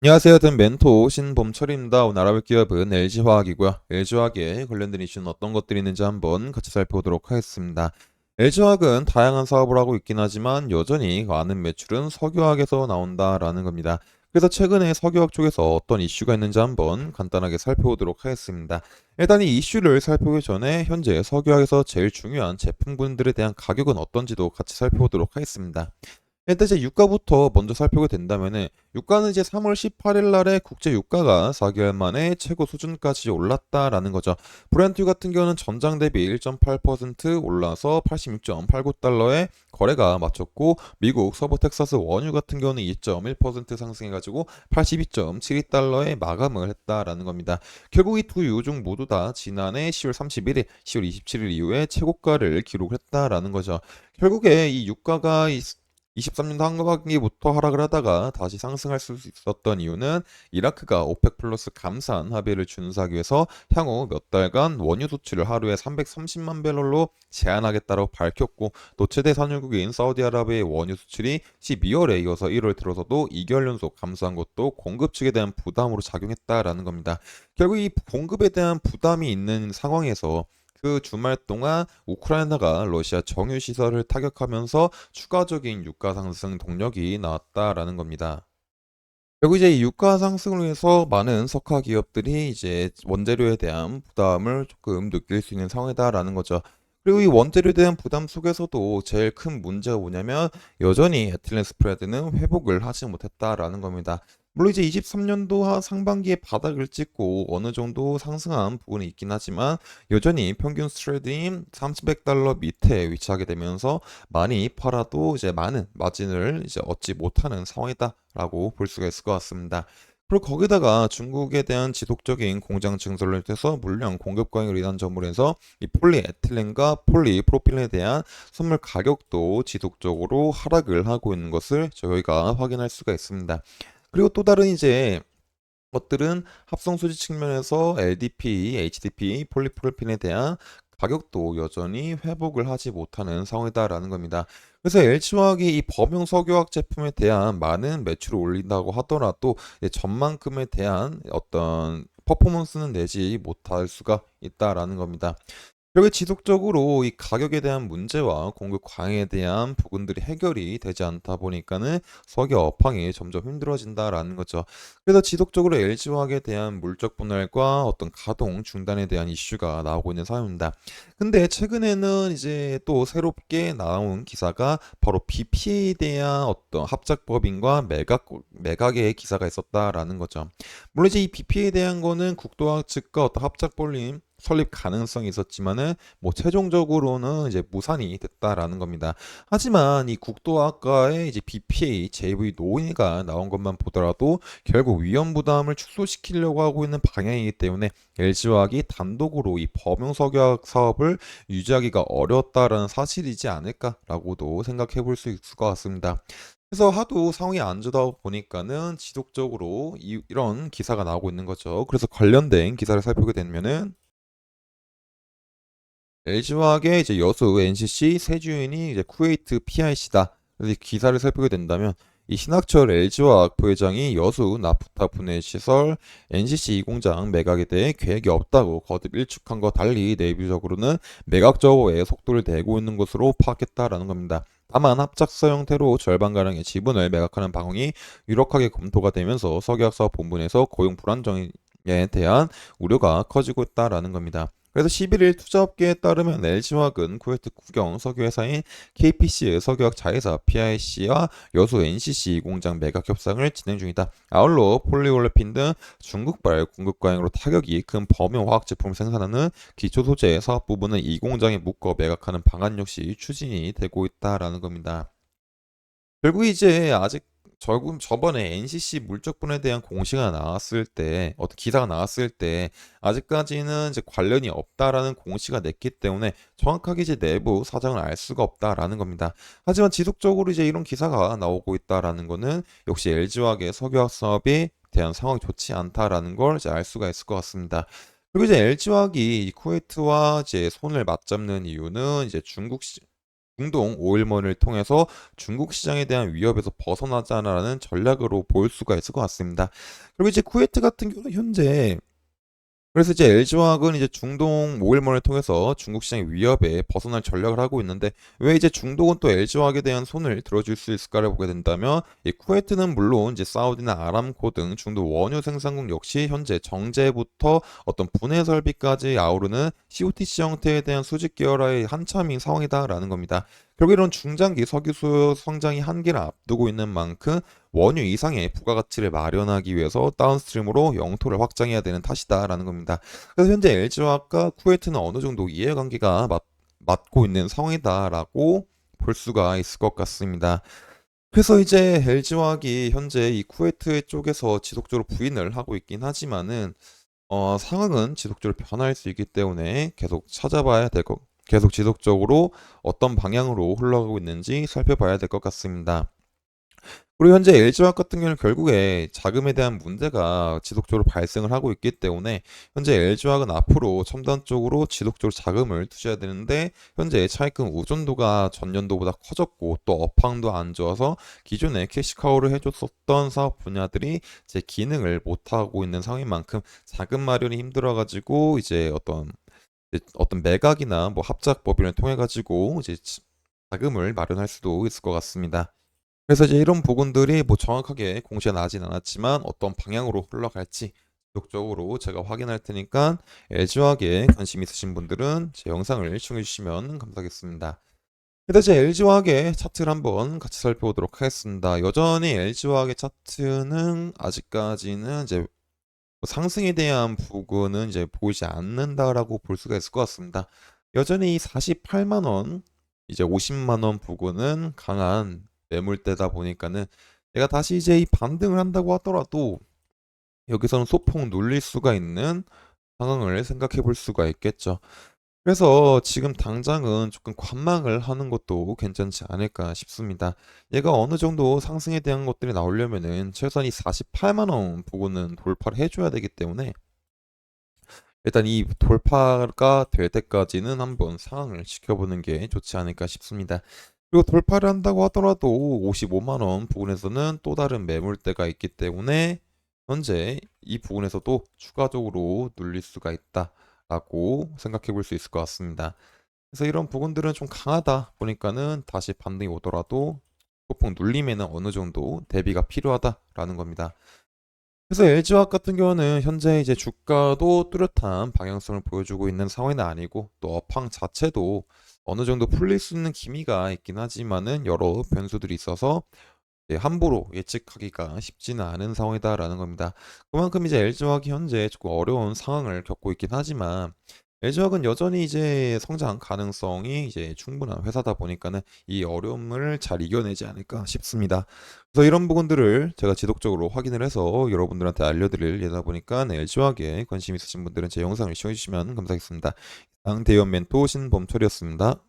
안녕하세요. 든 멘토 신범철입니다. 오늘 알아볼 기업은 LG화학이고요. LG화학에 관련된 이슈는 어떤 것들이 있는지 한번 같이 살펴보도록 하겠습니다. LG화학은 다양한 사업을 하고 있긴 하지만 여전히 많은 매출은 석유화학에서 나온다라는 겁니다. 그래서 최근에 석유화학 쪽에서 어떤 이슈가 있는지 한번 간단하게 살펴보도록 하겠습니다. 일단 이 이슈를 살펴보기 전에 현재 석유화학에서 제일 중요한 제품군들에 대한 가격은 어떤지도 같이 살펴보도록 하겠습니다. 일단 이제 유가부터 먼저 살펴보게 된다면은 유가는 이제 3월 18일 날에 국제 유가가 4개월 만에 최고 수준까지 올랐다라는 거죠. 브렌트 같은 경우는 전장 대비 1.8% 올라서 86.89달러에 거래가 마쳤고 미국 서부 텍사스 원유 같은 경우는 2.1% 상승해 가지고 82.72달러에 마감을 했다라는 겁니다. 결국 이 두 유종 모두 다 지난해 10월 31일, 10월 27일 이후에 최고가를 기록했다라는 거죠. 결국에 이 유가가 23년도 상반기부터 하락을 하다가 다시 상승할 수 있었던 이유는 이라크가 오펙 플러스 감산 합의를 준수하기 위해서 향후 몇 달간 원유 수출을 하루에 330만 배럴로 제한하겠다고 밝혔고, 또 최대 산유국인 사우디아라비아의 원유 수출이 12월에 이어서 1월 들어서도 2개월 연속 감소한 것도 공급 측에 대한 부담으로 작용했다라는 겁니다. 결국 이 공급에 대한 부담이 있는 상황에서 그 주말 동안 우크라이나가 러시아 정유 시설을 타격하면서 추가적인 유가 상승 동력이 나왔다라는 겁니다. 결국 이제 이 유가 상승을 위해서 많은 석화 기업들이 이제 원재료에 대한 부담을 조금 느낄 수 있는 상황이다라는 거죠. 그리고 이 원재료에 대한 부담 속에서도 제일 큰 문제가 뭐냐면 여전히 에틸렌 스프레드는 회복을 하지 못했다라는 겁니다. 물론 이제 23년도 상반기에 바닥을 찍고 어느 정도 상승한 부분이 있긴 하지만 여전히 평균 스프레드인 3,100달러 밑에 위치하게 되면서 많이 팔아도 이제 많은 마진을 이제 얻지 못하는 상황이다라고 볼 수가 있을 것 같습니다. 그리고 거기다가 중국에 대한 지속적인 공장 증설로 인해서 물량 공급 과잉으로 인한 점으로 해서 이 폴리에틸렌과 폴리프로필렌에 대한 선물 가격도 지속적으로 하락을 하고 있는 것을 저희가 확인할 수가 있습니다. 그리고 또 다른 이제 것들은 합성 수지 측면에서 LDPE, HDPE, 폴리프로필렌에 대한 가격도 여전히 회복을 하지 못하는 상황이다라는 겁니다. 그래서 LG화학이 이 범용 석유화학 제품에 대한 많은 매출을 올린다고 하더라도 전만큼에 대한 어떤 퍼포먼스는 내지 못할 수가 있다라는 겁니다. 결국에 지속적으로 이 가격에 대한 문제와 공급 과잉에 대한 부분들이 해결이 되지 않다 보니까는 석유 업황이 점점 힘들어진다라는 거죠. 그래서 지속적으로 LG화학에 대한 물적 분할과 어떤 가동 중단에 대한 이슈가 나오고 있는 상황입니다. 근데 최근에는 이제 또 새롭게 나온 기사가 바로 BPA에 대한 어떤 합작법인과 매각의 기사가 있었다라는 거죠. 물론 이제 이 BPA에 대한 거는 국토화 측과 어떤 합작법인 설립 가능성이 있었지만은 뭐 최종적으로는 이제 무산이 됐다라는 겁니다. 하지만 이 국토학과의 이제 BPA JV 논의가 나온 것만 보더라도 결국 위험 부담을 축소시키려고 하고 있는 방향이기 때문에 LG화학이 단독으로 이 범용석유화학 사업을 유지하기가 어렵다라는 사실이지 않을까라고도 생각해 볼 수 있을 것 같습니다. 그래서 하도 상황이 안 좋다 보니까는 지속적으로 이런 기사가 나오고 있는 거죠. 그래서 관련된 기사를 살펴보게 되면은 LG화학의 이제 여수 NCC 새 주인이 이제 쿠웨이트 PIC다. 그래서 이 기사를 살펴보게 된다면 이 신학철 LG화학 부회장이 여수 나프타 분해 시설 NCC 이 공장 매각에 대해 계획이 없다고 거듭 일축한 것 달리 내부적으로는 매각 저하에 속도를 내고 있는 것으로 파악했다라는 겁니다. 다만 합작사 형태로 절반가량의 지분을 매각하는 방향이 유력하게 검토가 되면서 석유학사업 본부에서 고용 불안정에 대한 우려가 커지고 있다라는 겁니다. 그래서 11일 투자업계에 따르면 LG화학은 쿠웨이트 국영 석유회사인 KPC의 석유화학 자회사 PIC와 여수 NCC 공장 매각 협상을 진행 중이다. 아울러 폴리올레핀 등 중국발 공급 과잉으로 타격이 큰 범용 화학 제품을 생산하는 기초 소재 사업 부분은 이 공장에 묶어 매각하는 방안 역시 추진이 되고 있다라는 겁니다. 결국 이제 아직 결국 저번에 NCC 물적분에 대한 공시가 나왔을 때 어떤 기사가 나왔을 때 아직까지는 이제 관련이 없다라는 공시가 냈기 때문에 정확하게 이제 내부 사정을 알 수가 없다라는 겁니다. 하지만 지속적으로 이제 이런 기사가 나오고 있다라는 거는 역시 LG화학의 석유화학 사업에 대한 상황이 좋지 않다라는 걸 이제 알 수가 있을 것 같습니다. 그리고 이제 LG화학이 이 쿠웨이트와 이제 손을 맞잡는 이유는 이제 중동 오일먼을 통해서 중국 시장에 대한 위협에서 벗어나자라는 전략으로 볼 수가 있을 것 같습니다. 그리고 이제 쿠웨이트 같은 경우는 현재 그래서 이제 LG화학은 이제 중동 모일먼을 통해서 중국 시장의 위협에 벗어날 전략을 하고 있는데 왜 이제 중동은 또 LG화학에 대한 손을 들어줄 수 있을까를 보게 된다면 이 쿠웨이트는 물론 이제 사우디나 아람코 등 중동 원유 생산국 역시 현재 정제부터 어떤 분해 설비까지 아우르는 COTC 형태에 대한 수직 계열화의 한참인 상황이다라는 겁니다. 결국 이런 중장기 석유 수요 성장이 한계를 앞두고 있는 만큼 원유 이상의 부가가치를 마련하기 위해서 다운스트림으로 영토를 확장해야 되는 탓이다라는 겁니다. 그래서 현재 LG화학과 쿠웨이트는 어느 정도 이해관계가 맞고 있는 상황이다라고 볼 수가 있을 것 같습니다. 그래서 이제 LG화학이 현재 이 쿠웨이트 쪽에서 지속적으로 부인을 하고 있긴 하지만은 상황은 지속적으로 변할 수 있기 때문에 계속 지속적으로 어떤 방향으로 흘러가고 있는지 살펴봐야 될 것 같습니다. 그리고 현재 LG화학 같은 경우는 결국에 자금에 대한 문제가 지속적으로 발생을 하고 있기 때문에 현재 LG화학은 앞으로 첨단 쪽으로 지속적으로 자금을 투자해야 되는데 현재 차입금 의존도가 전년도보다 커졌고 또 업황도 안 좋아서 기존에 캐시카우를 해줬었던 사업 분야들이 제 기능을 못하고 있는 상황인 만큼 자금 마련이 힘들어가지고 이제 어떤 매각이나 뭐 합작 법인을 통해 가지고 이제 자금을 마련할 수도 있을 것 같습니다. 그래서 이제 이런 부분들이 뭐 정확하게 공시가 나진 않았지만 어떤 방향으로 흘러갈지 지속적으로 제가 확인할 테니까 LG화학에 관심 있으신 분들은 제 영상을 시청해 주시면 감사하겠습니다. 일단 이제 LG화학의 차트를 한번 같이 살펴보도록 하겠습니다. 여전히 LG화학의 차트는 아직까지는 이제 상승에 대한 부분은 이제 보이지 않는다라고 볼 수가 있을 것 같습니다. 여전히 48만 원, 이제 50만 원 부근은 강한 매물대다 보니까는 얘가 다시 이제 이 반등을 한다고 하더라도 여기서는 소폭 눌릴 수가 있는 상황을 생각해 볼 수가 있겠죠. 그래서 지금 당장은 조금 관망을 하는 것도 괜찮지 않을까 싶습니다. 얘가 어느 정도 상승에 대한 것들이 나오려면은 최소한 이 48만 원 부근은 돌파를 해줘야 되기 때문에 일단 이 돌파가 될 때까지는 한번 상황을 지켜보는 게 좋지 않을까 싶습니다. 그리고 돌파를 한다고 하더라도 55만 원 부분에서는 또 다른 매물대가 있기 때문에 현재 이 부분에서도 추가적으로 눌릴 수가 있다라고 생각해 볼 수 있을 것 같습니다. 그래서 이런 부분들은 좀 강하다 보니까는 다시 반등이 오더라도 소폭 눌림에는 어느 정도 대비가 필요하다라는 겁니다. 그래서 LG화학 같은 경우는 현재 이제 주가도 뚜렷한 방향성을 보여주고 있는 상황은 아니고 또 업황 자체도 어느 정도 풀릴 수 있는 기미가 있긴 하지만은 여러 변수들이 있어서 함부로 예측하기가 쉽지는 않은 상황이다라는 겁니다. 그만큼 이제 LG화학이 현재 조금 어려운 상황을 겪고 있긴 하지만 LG화학은 여전히 이제 성장 가능성이 이제 충분한 회사다 보니까는 이 어려움을 잘 이겨내지 않을까 싶습니다. 그래서 이런 부분들을 제가 지속적으로 확인을 해서 여러분들한테 알려드릴 예다 보니까 LG화학에 관심 있으신 분들은 제 영상을 시청해주시면 감사하겠습니다. 이상 대형 멘토 신범철이었습니다.